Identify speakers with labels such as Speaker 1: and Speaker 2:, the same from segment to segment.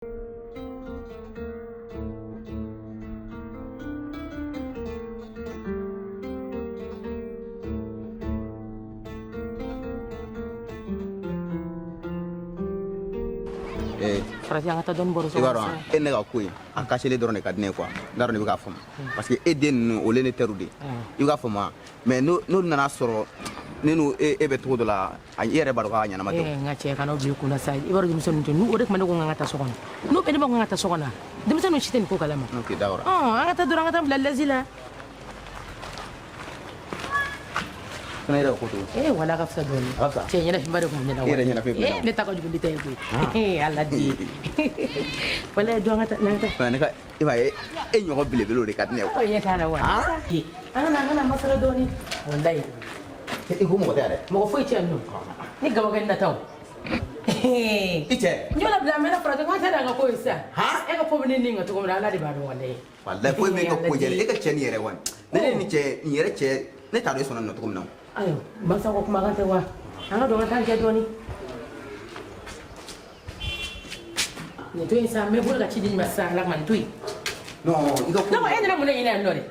Speaker 1: Farati an ka taa dɔɔni bɔrɔ sɔrɔ.
Speaker 2: I b'a dɔn e ne ka ko in a kasili dɔrɔn de ka di ne quoi n t'a dɔn i bɛ k'a faamu parce que e den ninnu olu ne terreur de i bɛ k'a faamu mais n'olu nana sɔrɔ ne n'u e bɛ cogo dɔ la i yɛrɛ b'a dɔn k'a ɲɛnama tɛ.
Speaker 1: N ka cɛ kana bi kunna sa i b'a dɔn denmisɛnninw tɛ o de tuma ne ko n ka taa so kɔnɔ n'o bɛ ne ma ko n ka taa so kɔnɔ denmisɛnninw si tɛ nin ko kalama.
Speaker 2: Ok d'accord.
Speaker 1: An ka taa dɔrɔn an ka taa bila lɛsi la.
Speaker 2: Fana yɛrɛ ko to.
Speaker 1: Wala ka fisa dɔɔni.
Speaker 2: A ka fisa.
Speaker 1: Cɛ ɲɛnafin ba de tun bɛ ne la.
Speaker 2: E yɛrɛ ɲɛnafin bɛ ne la.
Speaker 1: Ne ta ka jugu bi ta ye koyi. Ala di. Wala dɔn an ka taa.
Speaker 2: Ne ka i b'a ye e ɲɔgɔn belebele o de ka di ne ye.
Speaker 1: O ye k'a la wa. An kana masala dɔɔni. Walayi.
Speaker 2: I ko mɔgɔ tɛ yan dɛ.
Speaker 1: Mɔgɔ foyi tɛ yan nɔ. Ni gabakɛ nataw.
Speaker 2: I cɛ.
Speaker 1: N y'o labila n bɛ na farati n ka tɛ da n ka ko ye sisan. E ka ko bɛ ne ni ka cogo min na Ala de b'a dɔn walayi.
Speaker 2: Walayi ko e bɛ ka ko jɛ e ka cɛ ni yɛrɛ wa. Ne ni cɛ nin yɛrɛ cɛ ne t'a dɔn e sɔnna nin na cogo min na.
Speaker 1: Ayiwa masa ko kumakan tɛ wa an ka dɔn ka taa kɛ dɔɔni. Nin to yen sa n bɛ bolo ka ci di nin ma sisan Ala kama nin to yen.
Speaker 2: Non i ka ko.
Speaker 1: Ne ko e nana mun de ɲini yan nɔ de.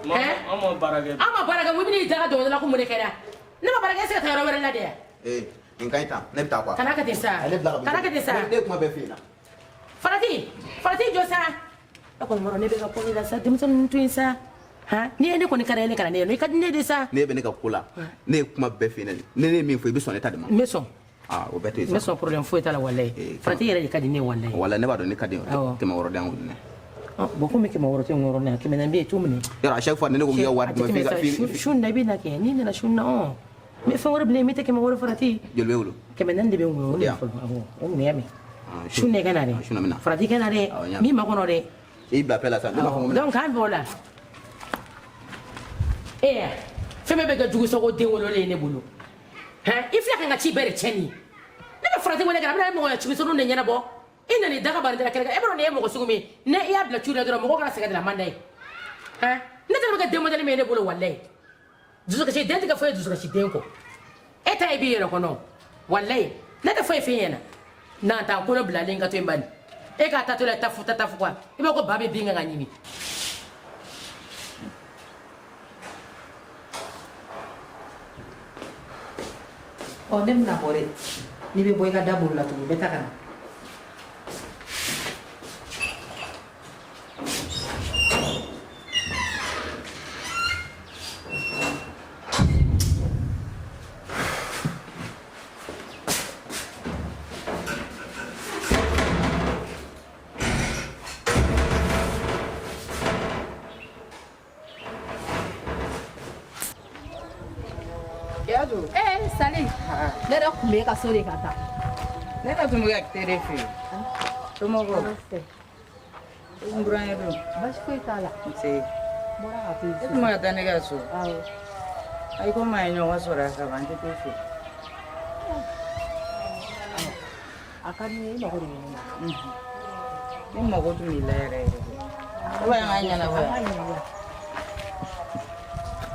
Speaker 3: An ma baara kɛ.
Speaker 1: An ma baara kɛ mun bɛ n'i daga dɔgɔtɔrɔ la ko mun de kɛra ne ma baara kɛ e se ka taa yɔrɔ wɛrɛ la de yan.
Speaker 2: Nin ka ɲi tan ne bɛ taa quoi.
Speaker 1: Kana kɛ ten sa kana kɛ ten sa.
Speaker 2: Ne ye kuma bɛɛ f'i ɲɛna.
Speaker 1: Farati jɔ sa. E kɔni b'a dɔn ne bɛ ka ko min na sa denmisɛnninw to yen sa. Ni ye ne kɔni ka di ne kana ne ye i ka di ne de sa.
Speaker 2: Ne bɛ ne ka ko la ne ye kuma bɛɛ f'i ɲɛna ne ye min fɔ i bɛ sɔn ne ta de ma.
Speaker 1: N bɛ sɔn.
Speaker 2: O bɛɛ to yen sa.
Speaker 1: N bɛ sɔn problème foyi t'a la walayi. Farati yɛrɛ de ka di ne ye walayi.
Speaker 2: Walayi ne b'a dɔn ne ka di kɛmɛ wɔɔrɔ di yan ko ne.
Speaker 1: Bon komi kɛmɛ wɔɔrɔ tɛ n wɔɔrɔ ne kɛmɛ na n bɛ yen cogo min.
Speaker 2: Yɔrɔ a chaque fois ne ko n k'i ka wari d'i ma
Speaker 1: su na i bɛ na kɛ n'i nana su na n bɛ fɛn wɛrɛ bilen n bɛ tɛ kɛmɛ wɔɔrɔ Farati.
Speaker 2: Joli bɛ wolo.
Speaker 1: Kɛmɛ naani de bɛ n bolo o de fɔlɔ o minɛ mɛn. Su ne ka na dɛ. Farati ka na dɛ min ma kɔnɔ dɛ.
Speaker 2: I bila paix la sa ne b'a fɔ ko.
Speaker 1: Donc k'an bɛ o la. Fɛn bɛɛ bɛ ka jugu sɔgɔ den wololen ye ne bolo. I filɛ ka n ka ci bɛɛ de tiɲɛ nin ye. Ne bɛ Farati wele ka na a bɛna mɔgɔ ya cimisɛnninw de ɲɛnabɔ. I nana daga bari da kɛrɛ kan e b'a dɔn nin ye mɔgɔ sugu min ye ne i y'a bila cu la dɔrɔn mɔgɔ kana sɛgɛn de la man d'a ye. Ne tɛ bɛ kɛ den modèle min ye ne bolo walayi. Dusukasi den tɛ ka foyi dusukasi den kɔ. E ta ye b'i yɛrɛ kɔnɔ walayi ne tɛ foyi f'i ɲɛna. N'an t'an kolo bilalen ka to yen bani. E k'a ta to la tafu quoi i b'a ko ba bɛ bin kan ka ɲimi. Ne bɛna bɔ dɛ n'i bɛ bɔ i ka da bolo la tugun i bɛ taa ka na.
Speaker 4: Sali ne yɛrɛ tun bɛ ka so de ka taa
Speaker 3: Ne ka tun bɛ ka tere fɛ yen. Somɔgɔw. N burankɛ don.
Speaker 4: Baasi foyi t'a la.
Speaker 3: Nse.
Speaker 4: Bɔra ka to yen.
Speaker 3: E tun bɛ ka taa ne ka so.
Speaker 4: Awɔ.
Speaker 3: Ayi komi an ye ɲɔgɔn sɔrɔ yan ka ban n tɛ t'e fɛ.
Speaker 4: A ka di n ye i mago de bɛ ne na.
Speaker 3: Ne mago tun b'i la yɛrɛ yɛrɛ de. E b'a ye an ka ɲɛnabɔ yan.
Speaker 4: An ka ɲɛnabɔ.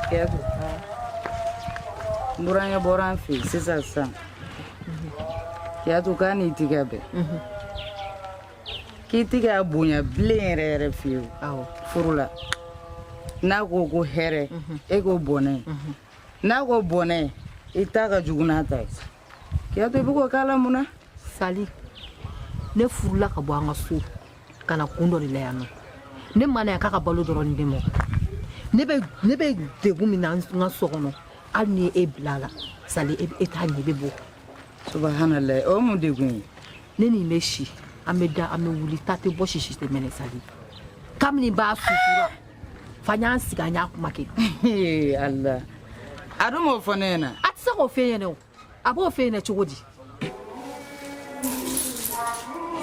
Speaker 3: Kɛtu. N burankɛ bɔra an fɛ yen sisan. Kɛtu k'a n'i tigɛ bɛn. K'i tigɛ bonya bilen yɛrɛ yɛrɛ fiyewu.
Speaker 4: Awɔ.
Speaker 3: Furu la. N'a ko ko hɛrɛ e ko bɔnɛ. N'a ko bɔnɛ i ta ka jugu n'a ta ye. Kɛtu i bɛ k'o k'a la mun na.
Speaker 4: Sali ne furula ka bɔ an ka so ka na kun dɔ de la yan nɔ ne ma na yan k'a ka balo dɔrɔn de mɔ ne bɛ degun min na n ka so kɔnɔ hali ni e bila la Sali e t'a ɲɛ i bɛ bɔ.
Speaker 3: Subhanallah o mun degun ye.
Speaker 4: Ne ni bɛ si an bɛ da an bɛ wuli ta tɛ bɔ sisi tɛ mɛnɛ Sali kabini b'a sutura fa y'an sigi an y'a kuma kɛ.
Speaker 3: Allah a dun m'o fɔ ne ɲɛna.
Speaker 4: A tɛ se k'o f'e ɲɛna o a b'o f'e ɲɛna cogo di.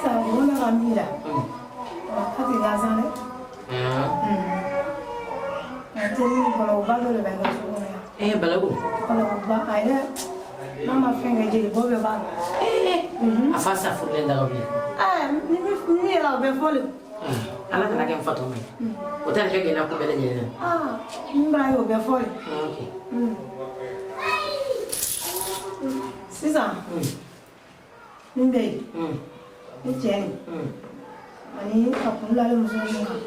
Speaker 5: Mira, mira. Hati gazane. Ateni kalau bago le benga suya.
Speaker 1: Balago.
Speaker 5: Kalau ba ayah, mama fenga jadi bobe ba.
Speaker 1: A fa sa fulen da gabi.
Speaker 5: Ni la be folo.
Speaker 1: Ala kana kɛ fato mai. O tɛ kɛ gɛlɛya kun bɛɛ lajɛlen na.
Speaker 5: Mbra yo be folo.
Speaker 1: Okay.
Speaker 5: Sisan. Nimbe. ni cɛ ani a kun lale muso min kan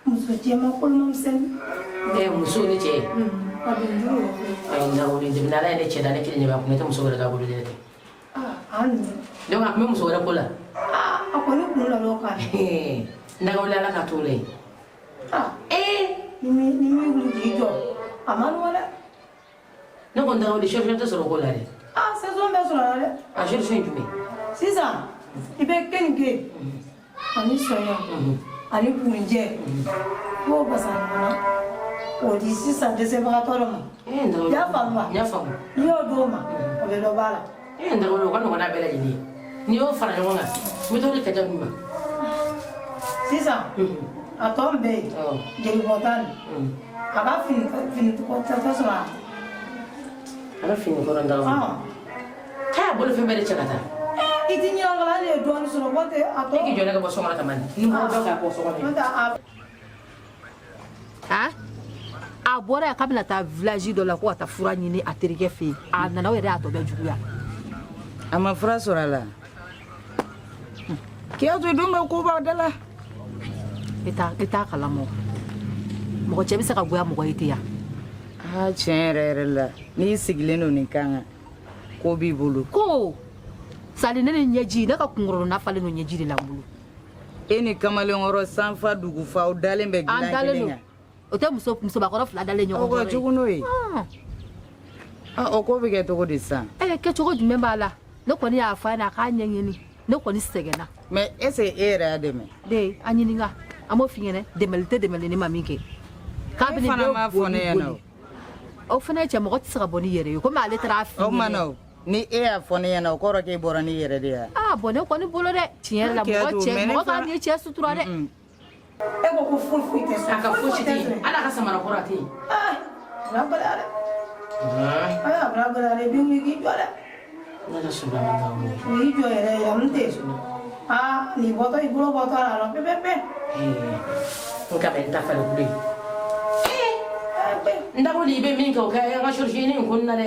Speaker 5: muso cɛman koloma misɛnnin
Speaker 1: muso ni cɛ
Speaker 5: a bɛ n juru
Speaker 1: ayi na o ni dɛmɛ ala ye ne cɛ da ne kelen de b'a kun ne tɛ muso wɛrɛ ka bolo dɛ
Speaker 5: an
Speaker 1: donc a kun bɛ muso wɛrɛ ko la
Speaker 5: a kɔni kun lale o kan
Speaker 1: nagawuli ala ka t'o la yen
Speaker 5: ni mi wuli k'i jɔ a ma nɔgɔ dɛ
Speaker 1: ne kɔni nagawuli solution tɛ sɔrɔ ko la dɛ
Speaker 5: saison bɛ sɔrɔ la dɛ
Speaker 1: a solution ye jumɛn
Speaker 5: sisan i bɛ kenike ani sɔɲɔ ani bugunjɛ k'o basa ɲɔgɔn na k'o di sisan dɛsɛbagatɔ dɔ ma i y'a faamu wa
Speaker 1: n y'a faamu
Speaker 5: n'i y'o d'o ma o bɛ dɔ b'a la
Speaker 1: nagawuli o ka nɔgɔn n'a bɛɛ lajɛlen ye n'i y'o fara ɲɔgɔn kan n bɛ t'o de kɛ jaabi ma
Speaker 5: sisan a tɔ min bɛ yen jelibɔta nin a ka fini tɛ sɔrɔ
Speaker 1: a ka fini kɔrɔ nagawuli k'a y'a bolo fɛn bɛɛ de cɛ ka taa
Speaker 5: i ti ɲɛnagala hali ye dɔɔni sɔrɔ n'o tɛ a tɔ
Speaker 1: e k'i jɔ ne ka bɔ so kɔnɔ tama ni mɔgɔ bɛɛ k'a bɔ so kɔnɔ
Speaker 5: n'o tɛ
Speaker 4: a bɔra yan k'a bɛna taa village dɔ la ko ka taa fura ɲini a terikɛ fɛ yen a nana o yɛrɛ y'a tɔ bɛɛ juguya
Speaker 3: a ma fura sɔrɔ a la k'e to dun bɛ kobaw da la
Speaker 4: i t'a kalama mɔgɔ cɛ bɛ se ka goya mɔgɔ ye ten yan
Speaker 3: tiɲɛ yɛrɛ yɛrɛ la n'i sigilen don nin kan kan ko b'i bolo
Speaker 4: ko sali ne ni ɲɛji ne ka kunkɔrɔna falen don ɲɛji de la n bolo
Speaker 3: e ni kamalenkɔrɔ sanfa dugufa aw dalen bɛ dilan kelen kan
Speaker 4: o tɛ musobakɔrɔ fila dalen ɲɔgɔn
Speaker 3: kɔrɔ cogo n'o ye o ko bɛ kɛ cogo di sisan
Speaker 4: kɛcogo jumɛn b'a la ne kɔni y'a fɔ a ɲɛna a k'a ɲɛɲini ne kɔni sɛgɛnna
Speaker 3: mais est-ce que e yɛrɛ y'a dɛmɛ
Speaker 4: de a ɲininka an b'o f'i ɲɛna dɛmɛli tɛ dɛmɛli ne ma min kɛ k'a bɛ
Speaker 3: e fana m'a fɔ ne ɲɛna
Speaker 4: o fana ye cɛ mɔgɔ tɛ se ka bɔ n'i yɛrɛ ye komi ale taara a f'i ɲɛna
Speaker 3: o ma na ni e y'a fɔ ne ɲɛna o kɔrɔ k'e bɔra n'i yɛrɛ de ya
Speaker 4: bɔn ne kɔni bolo dɛ tiɲɛ yɛrɛ la mɔgɔ ka nin cɛ sutura dɛ
Speaker 5: e ko ko foyi tɛ sɔrɔ
Speaker 1: a ka fosi tɛ yen ala ka samara kɔrɔ a tɛ yen
Speaker 5: bila gɛlɛya dɛ a bila gɛlɛya dɛ i bɛ wuli k'i jɔ dɛ
Speaker 1: ne ka so dama ka wuli
Speaker 5: o y'i jɔ yɛrɛ ye mun tɛ nin bɔtɔ i bolo bɔtɔ a la pepepe
Speaker 1: n ka bɛ n ta fɛnɛ kule n dabɔli i bɛ min kɛ o kɛ an ka solution ɲini in ko na dɛ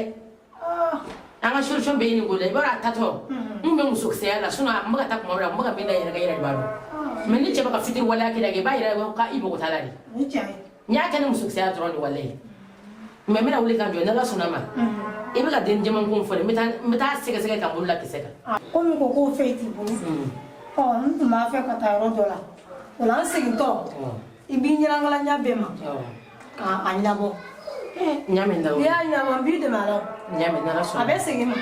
Speaker 1: an ka solution bɛ ɲini ko la i b'a dɔn a tatɔ n bɛ musokisɛya la sinon n bɛ ka taa kuma dɔ la n bɛ ka min da yɛrɛ kɛ yɛrɛ de b'a dɔn mais ni cɛ bɛ ka fitiri waleya kɛ i b'a yɛrɛ ka i bɔgɔta la de n y'a kɛ ni musokisɛya dɔrɔn de walayi mais n bɛna wuli ka jɔ n'ala sɔnna ma i bɛ ka den jɛman ko fɔ n bɛ taa sɛgɛsɛgɛ ka bolo la kisɛ kan
Speaker 5: komi ko k'o fɛn t'i bolo n tun b'a fɛ ka taa yɔrɔ dɔ la o la n segintɔ i b'i ɲɛnaŋala ɲa bɛɛ ma k'a ɲabɔ
Speaker 1: n y'a mɛn
Speaker 5: n'i y'a ɲabɔ n b'i dɛmɛ a la
Speaker 1: n y'a mɛn n'ala sɔnna
Speaker 5: a bɛ segin ma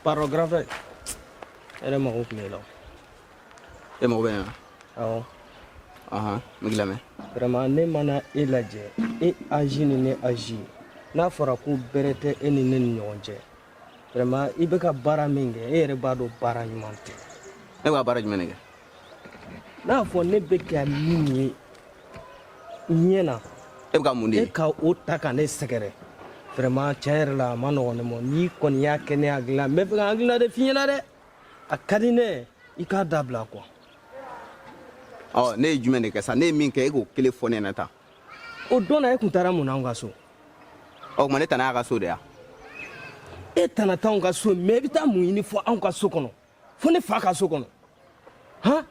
Speaker 6: Pardon, grand frère. Elle est morte là.
Speaker 2: e mago bɛ ne na
Speaker 6: Awɔ.
Speaker 2: n bɛ lamɛn
Speaker 6: Vraiment ne mana e lajɛ e âge ni ne âge n'a fɔra ko bɛrɛ tɛ e ni ne ni ɲɔgɔn cɛ vraiment i bɛ ka baara min kɛ e yɛrɛ b'a dɔn baara ɲuman tɛ
Speaker 2: ne b'a baara jumɛn de kɛ
Speaker 6: n'a fɔ ne bɛ ka min ye ɲɛ na
Speaker 2: e bɛ ka mun de
Speaker 6: e
Speaker 2: ye
Speaker 6: ka o ta ka ne sɛgɛrɛ vraiment tiɲɛ yɛrɛ la a ma nɔgɔn ne ma n'i kɔni y'a kɛ ne hakili la n bɛ fɛ ka hakilina de f'i ɲɛna dɛ a ka di ne i k'a dabila quoi.
Speaker 2: ne ye jumɛn de kɛ sa ne ye min kɛ e k'o kelen fɔ ne ɲɛna tan
Speaker 6: o don na e kun taara mun na anw ka so
Speaker 2: o tuma ne tana y'a ka so de ya
Speaker 6: e tana t'anw ka so mais i bɛ taa mun ɲini fɔ anw ka so kɔnɔ fo ne fa ka so kɔnɔ han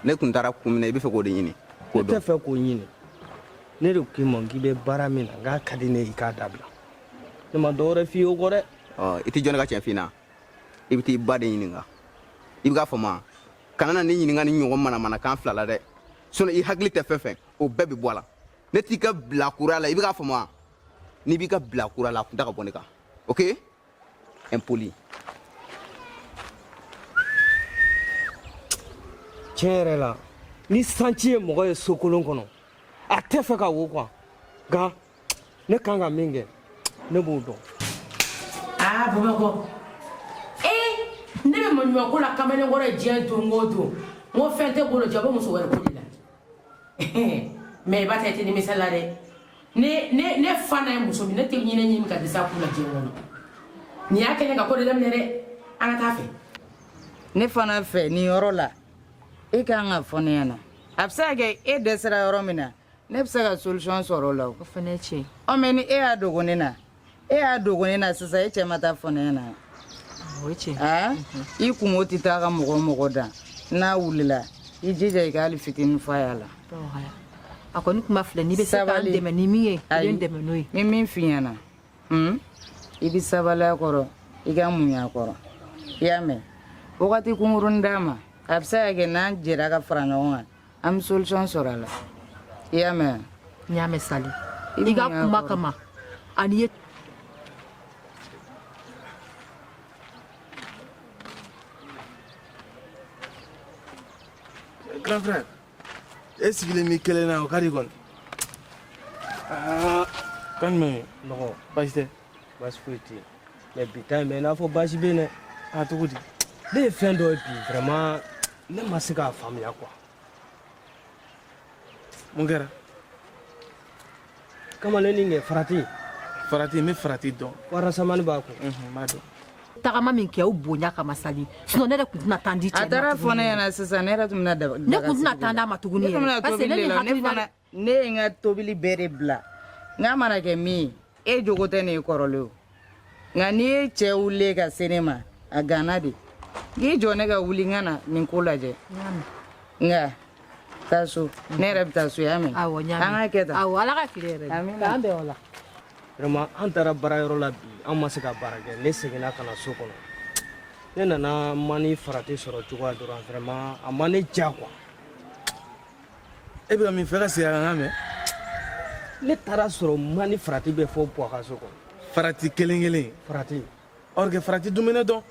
Speaker 2: ne kun taara kun min na i bɛ fɛ k'o de ɲini
Speaker 6: ne tɛ fɛ k'o ɲini ne de k'i ma k'i bɛ baara min na n k'a ka di ne ye i k'a dabila ne ma dɔwɛrɛ f'i ye o kɔ dɛ
Speaker 2: i tɛ jɔn ne ka tiɲɛ f'i na i bɛ taa i ba de ɲininka i bɛ k'a fɔ ma kana na ne ɲininka ni ɲɔgɔn manamanakan fila la dɛ sinon i hakili tɛ fɛn fɛn o bɛɛ bɛ bɔ a la ne t'i ka bilakura la i bɛ k'a fɔ ma n'i b'i ka bilakura la a kun tɛ ka bɔ ne kan ok impoli
Speaker 6: tiɲɛ yɛrɛ la ni sanci ye mɔgɔ ye sokolon kɔnɔ a tɛ fɛ ka wo quoi nka ne kan ka min kɛ ne b'o dɔn
Speaker 1: Bamakɔ ne bɛ maɲuman ko la kamalen kɔrɔ ye diɲɛ don o don n ko fɛn tɛ bolo jɛ a bɛ muso wɛrɛ ko de la mais i b'a ta i tɛ nimisa la dɛ ne fa n'a ye muso min ne tɛ ɲinɛ ɲini ka dɛsɛ a kun na diɲɛ kɔnɔ nin y'a kɛ ne ka ko de daminɛ dɛ an ka taa fɛ
Speaker 3: ne fana fɛ nin yɔrɔ la e k'an ka fɔ ne ɲɛna a bɛ se ka kɛ e dɛsɛra yɔrɔ min na ne bɛ se ka solution sɔrɔ o la o
Speaker 4: o fana ye tiɲɛ
Speaker 3: ɔ mɛ ni e y'a dogo ne na sisan e cɛ ma taa fɔ ne ɲɛna
Speaker 4: o ye tiɲɛ
Speaker 3: i kungo tɛ taa ka mɔgɔ da n'a wulila i jija i ka hali fitinin f'a y'a la
Speaker 4: a kɔni kuma filɛ n'i bɛ se k'an dɛmɛ ni min ye i bɛ n dɛmɛ n'o ye
Speaker 3: ni min f'i ɲɛna i bɛ sabali a kɔrɔ i ka muɲu a kɔrɔ i y'a mɛn wagati kunkurunin d'a ma a bɛ se ka kɛ n'an jɛra ka fara ɲɔgɔn kan an bɛ solution sɔrɔ a la i y'a mɛn
Speaker 4: n y'a mɛn Sali i ka kuma kama ani ye
Speaker 7: grand frère e sigilen mi kelen na o ka di kɔni kan jumɛn
Speaker 6: nɔgɔ
Speaker 7: baasi tɛ
Speaker 6: baasi foyi tɛ yen mɛ bi ta in bɛ i n'a fɔ baasi bɛ yen dɛ
Speaker 7: a cogo di
Speaker 6: ne ye fɛn dɔ ye bi vraiment ne ma se k'a faamuya quoi
Speaker 7: mun kɛra
Speaker 6: kamalenin kɛ farati
Speaker 7: farati n bɛ farati dɔn
Speaker 6: warasamani b'a kun
Speaker 7: n b'a dɔn
Speaker 4: tagama min kɛ o bonya kama Sali sinon ne yɛrɛ tun tɛna taa n di cɛ ma
Speaker 3: a taara fɔ ne ɲɛna sisan ne yɛrɛ tun bɛna daga
Speaker 4: ne tun tɛna taa d'a ma tuguni yɛrɛ parce que ne ni hakilina
Speaker 3: ne ye n ka tobili bɛɛ de bila n'a mana kɛ min ye e jogo tɛ nin kɔrɔlen o nka n'i ye cɛ wulilen ka se ne ma a ganna de k'i jɔ ne ka wuli n ka na nin ko lajɛ nka taa so ne yɛrɛ bɛ taa so y'a mɛn
Speaker 4: awɔ n y'a
Speaker 3: an
Speaker 4: mɛn
Speaker 3: ka kɛ tan
Speaker 4: awɔ ala ka tile yɛrɛ k'an bɛn o la
Speaker 6: vraiment an taara baarayɔrɔ la bi an ma se ka baara kɛ ne seginna ka na so kɔnɔ ne nana mani farati sɔrɔ cogoya dɔrɔn vraiment a ma ne diya quoi
Speaker 7: e bɛ ka min fɛ ka segin a kan mɛn
Speaker 6: ne taara sɔrɔ mani farati bɛ fɔ buwa ka so kɔnɔ
Speaker 7: farati kelen kelen
Speaker 6: farati
Speaker 7: or que farati dun bɛ ne dɔn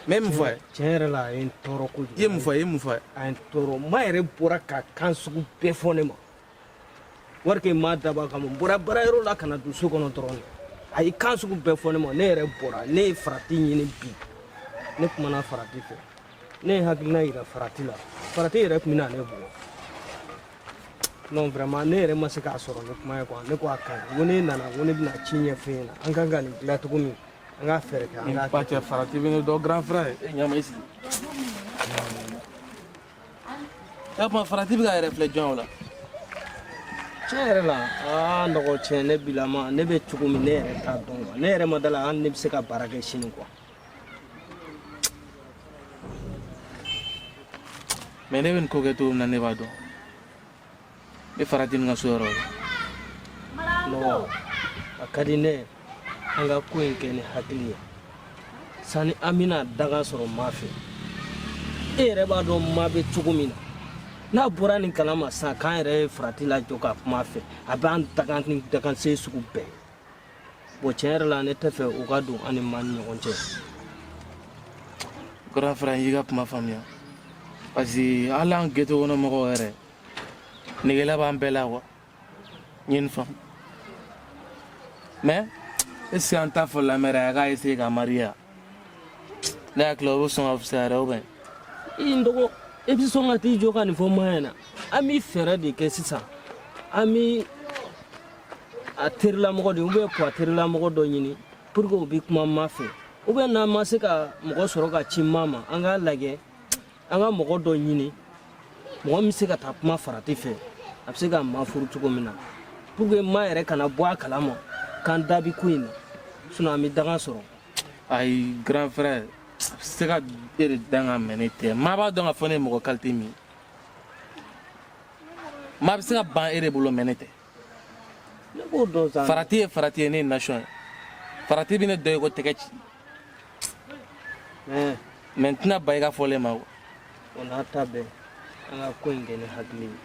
Speaker 7: mɛ ye mun fɔ a ye
Speaker 6: tiɲɛ yɛrɛ la a ye n tɔɔrɔ kojugu
Speaker 7: i ye mun fɔ a ye
Speaker 6: a ye n tɔɔrɔ ma yɛrɛ bɔra ka kan sugu bɛɛ fɔ ne ma wari kɛ ma daba kama n bɔra baarayɔrɔ la ka na don so kɔnɔ dɔrɔn de a ye kan sugu bɛɛ fɔ ne ma ne yɛrɛ bɔra ne ye farati ɲini bi ne kumana farati fɛ ne ye hakilina yira farati la farati yɛrɛ tun bɛna ne bugɔ non vraiment ne yɛrɛ ma se k'a sɔrɔ ni kuma ye quoi ne ko a ka ɲi ko ne nana ko ne bɛna ci ɲɛfɔ e ɲɛna an kan ka nin dilan cogo min an ka fɛɛrɛ kɛ an
Speaker 7: nin
Speaker 6: k'a
Speaker 7: ba
Speaker 6: kɛ
Speaker 7: cɛ farati bɛ ne dɔn grand frère e ɲama i sigi e kuma farati bɛ ka yɛrɛ filɛ jɔn o la
Speaker 6: tiɲɛ yɛrɛ la nɔgɔ tiɲɛ ne bilama ne bɛ cogo min ne yɛrɛ t'a dɔn quoi ne yɛrɛ ma da la hali ne bɛ se ka baara kɛ sini quoi
Speaker 7: mɛ ne bɛ nin ko kɛ cogo min na ne b'a dɔn e farati nin ka so yɔrɔ la
Speaker 6: nɔgɔ a ka di ne ye an ka ko in kɛ ni hakili ye sani an bɛna daga sɔrɔ maa fɛ e yɛrɛ b'a dɔn maa bɛ cogo min na n'a bɔra nin kalama sisan k'an yɛrɛ ye farati lajɔ ka kuma a fɛ a b'an daga ni dagansen sugu bɛɛ bon tiɲɛ yɛrɛ la ne tɛ fɛ o ka don an ni maa ni ɲɔgɔn cɛ
Speaker 7: grand frère y'i ka kuma faamuya parce que hali an ghetto kɔnɔ mɔgɔw yɛrɛ negela b'an bɛɛ la quoi n ye nin faamu mais est ce que an t'a fɔ lamɛrɛ a k'a essayer ka mariya ne hakili o bɛ sɔn ka fisaya dɛ ou bien
Speaker 6: n dɔgɔ e bɛ sɔn ka t'i jɔ ka nin fɔ maa ɲɛna an bɛ fɛɛrɛ de kɛ sisan an bɛ a terilamɔgɔ de ou bien puwa terilamɔgɔ dɔ ɲini pour que o bɛ kuma maa fɛ ou bien n'an ma se ka mɔgɔ sɔrɔ ka ci maa ma an k'a lajɛ an ka mɔgɔ dɔ ɲini mɔgɔ min bɛ se ka taa kuma farati fɛ a bɛ se ka maa furu cogo min na pour que maa yɛrɛ kana bɔ a kalama k'an da bi ko in na sinon an bɛ dagan sɔrɔ
Speaker 7: ayi grand frère a bɛ se ka e de dan ka mɛ ne tɛ maa b'a dɔn ka fɔ ne ye mɔgɔ qualité min maa bɛ se ka ban e de bolo mɛ ne tɛ
Speaker 6: ne b'o dɔn sa
Speaker 7: farati ye farati ye ne ye nation ye farati bɛ ne dɔ ye ko tɛgɛ ci
Speaker 6: mais
Speaker 7: mɛ n tɛna ban i ka fɔlen ma
Speaker 6: o n'a ta bɛɛ an ka ko in kɛ ni hakili ye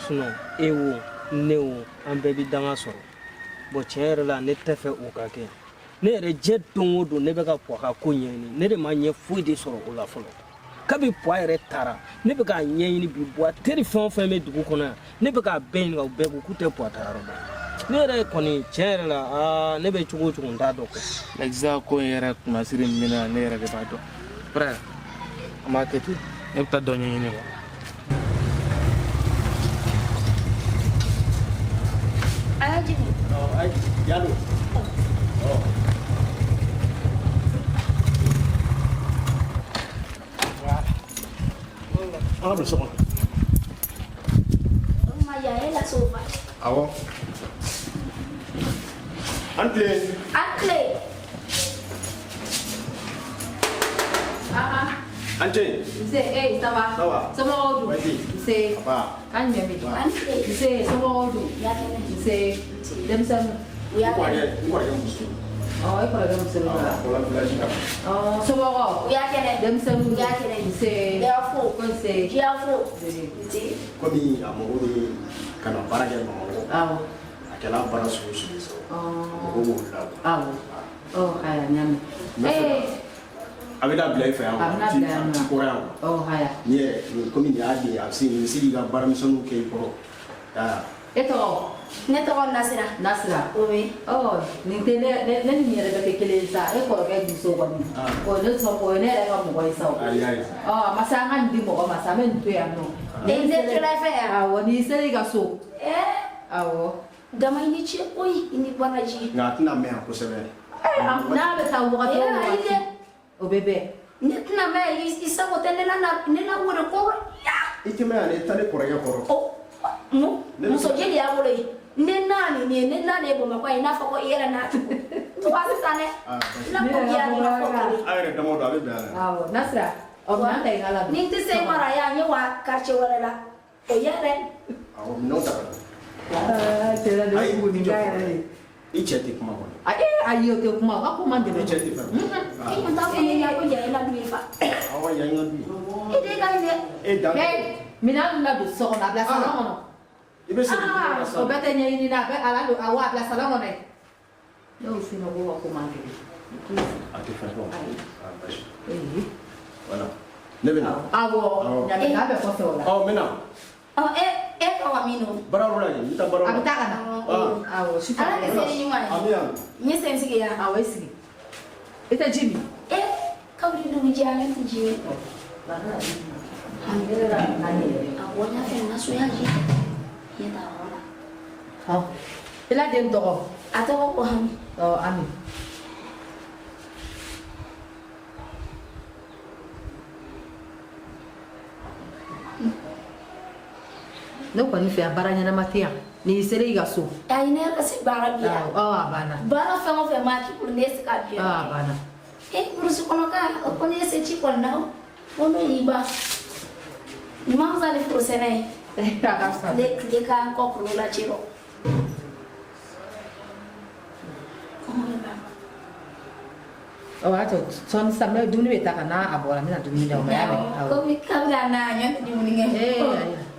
Speaker 6: sinon e wo ne wo an bɛɛ bɛ dagan sɔrɔ bon tiɲɛ yɛrɛ la ne tɛ fɛ o ka kɛ ne yɛrɛ diɲɛ don o don ne bɛ ka puwa ka ko ɲɛɲini ne de ma ɲɛ foyi de sɔrɔ o la fɔlɔ kabi puwa yɛrɛ taara ne bɛ k'a ɲɛɲini bi puwa teri fɛn o fɛn bɛ dugu kɔnɔ yan ne bɛ k'a bɛɛ ɲininka o bɛɛ ko k'u tɛ puwa ta yɔrɔ dɔn ne yɛrɛ kɔni tiɲɛ yɛrɛ la ne bɛ cogo o cogo n t'a dɔn quoi
Speaker 7: exact ko in yɛrɛ kunnasiri min bɛ ne la ne yɛrɛ de b'a dɔn frère an b'a kɛ ten ne bɛ taa dɔ ɲɛɲini quoi
Speaker 8: Mama bɛ so kɔnɔ.
Speaker 9: Ma ya e la sofa.
Speaker 8: Awɔ. An tile. Ante.
Speaker 4: Nse, ça va?
Speaker 8: Ça va.
Speaker 4: Ça va où? Nse.
Speaker 8: Papa.
Speaker 4: Kan nyame. Nse, ça va où? Nse. Demsan.
Speaker 9: Ya.
Speaker 8: Ko ayɛ muso.
Speaker 4: Oh, I kɔrɔkɛ muso dɔ la.
Speaker 8: Wala village kan.
Speaker 4: Oh, ça va où?
Speaker 9: Ya kɛnɛ.
Speaker 4: Demsan.
Speaker 9: Ya kɛnɛ.
Speaker 4: Nse.
Speaker 9: Ya fo.
Speaker 4: Ko nse.
Speaker 9: Ya fo. Nse.
Speaker 8: Komi a mago bɛ ka na baara kɛ Bamakɔ.
Speaker 4: Awɔ.
Speaker 8: A kɛla baara sugu sugu sɔrɔ. Mɔgɔw b'o la.
Speaker 4: Awɔ. Oh, haya nyame.
Speaker 8: A bɛ taa bila i fɛ yan.
Speaker 4: A bɛna bila yan nɔ.
Speaker 8: Ti kɔrɔ yan.
Speaker 4: Oh, haya.
Speaker 8: Ni yɛrɛ komi nin y'a den a bɛ se nin bɛ se k'i ka baaramisɛnninw kɛ i kɔrɔ.
Speaker 4: E tɔgɔ?
Speaker 9: Ne tɔgɔ Nasira.
Speaker 4: Nasira.
Speaker 9: Oui.
Speaker 4: Oh, nin tɛ ne ni yɛrɛ bɛ kɛ kelen ye sa. E kɔrɔkɛ muso kɔni. O ne sɔn o ye ne yɛrɛ ka mɔgɔ ye sa.
Speaker 8: Ayi ayi.
Speaker 4: Oh, masa an ka nin di mɔgɔ ma sa, an bɛ nin to yan nɔ.
Speaker 9: E ne tula fɛ yan.
Speaker 4: Awɔ, n'i sera i ka so. Awɔ.
Speaker 9: Dama i ni ce koyi i ni baraji.
Speaker 8: Nka a tɛna mɛn yan kosɛbɛ.
Speaker 4: N'a bɛ taa wagati o wagati o bɛ bɛn.
Speaker 9: Ne tɛna mɛn i sago tɛ ne la wele kɔrɔ.
Speaker 8: I tɛ mɛn yan ne taa ne kɔrɔkɛ kɔrɔ.
Speaker 9: Muso jeli y'a bolo ye. Ne naani nin ye ne naani ye Bamakɔ ye i n'a fɔ ko i yɛrɛ n'a tugu. Tuba sisan dɛ. Ne ko k'i y'a ɲɛna fɔ kelen.
Speaker 8: A yɛrɛ dama don a bɛ bɛn a la.
Speaker 4: Awɔ, Nasira. Ɔ n'an ta in ka la.
Speaker 9: Ni n tɛ se mara yan n ye wa quartier wɛrɛ la. O ye dɛ.
Speaker 8: Awɔ minɛnw ta ka na.
Speaker 4: Cɛ la ne ye boli k'a yɛrɛ de.
Speaker 8: I cɛ tɛ kuma kɔnɔ.
Speaker 4: Ayi o tɛ kuma, o ka ko man dɛmɛ.
Speaker 8: I cɛ tɛ fɛn.
Speaker 9: I kun t'a fɔ ne ɲɛ ko jɛn i la du ye fa.
Speaker 8: Awɔ yan n ka du ye.
Speaker 9: I den ka ɲi dɛ.
Speaker 8: E dan.
Speaker 4: Minɛn la don so kɔnɔ, a bila salon kɔnɔ.
Speaker 8: I bɛ se k'i bila
Speaker 4: O
Speaker 8: salon.
Speaker 4: bɛɛ tɛ ɲɛɲini na, a bɛ ala don awɔ a bila salon kɔnɔ ye. Ne y'o f'i ma ko ka ko man dɛmɛ.
Speaker 8: A tɛ fɛn fɔ. Basi.
Speaker 4: Ee.
Speaker 8: Voilà. Ne bɛ na.
Speaker 4: Awɔ, ɲamɛ k'a bɛ kɔfɛ o la.
Speaker 8: Ɔ n bɛ na.
Speaker 9: E ka wa min don.
Speaker 8: Baaraw la yen n bɛ taa baaraw
Speaker 4: A
Speaker 8: la.
Speaker 4: bɛ taa ka na. Awɔ, su fɛ.
Speaker 9: Ala ka se ni ɲuman ye.
Speaker 8: Ami yan.
Speaker 9: N ye sen sigi yan.
Speaker 4: Awɔ, i sigi. I tɛ ji min.
Speaker 9: Kabiri dugu jɛ ale tɛ ji min. A bɔ n y'a fɛ n ka so y'a ji. N ye taa yɔrɔ la.
Speaker 4: I la den tɔgɔ?
Speaker 9: A tɔgɔ ko Hami.
Speaker 4: Ami. Ne kɔni fɛ yan baara ɲɛnama tɛ yan. N'i sera i ka so.
Speaker 9: Ayi ne yɛrɛ se baara bi yan.
Speaker 4: A banna.
Speaker 9: Baara fɛn o fɛn maa k'i bolo ne se k'a bi yan.
Speaker 4: A banna.
Speaker 9: Burusi kɔnɔ ka o kɔni ye se ci kɔni na o. Ko n'o y'i ban. Nin ma fisa ni foro sɛnɛ ye.
Speaker 4: A ka fisa.
Speaker 9: Ne tile k'an kɔ kuru la ci rɔ.
Speaker 4: Y'a to sɔɔni sisan dumuni bɛ ta ka n'a bɔra n bɛna dumuni d'aw ma.
Speaker 9: Komi kabiri a na ɲɔ tɛ dumuni kɛ.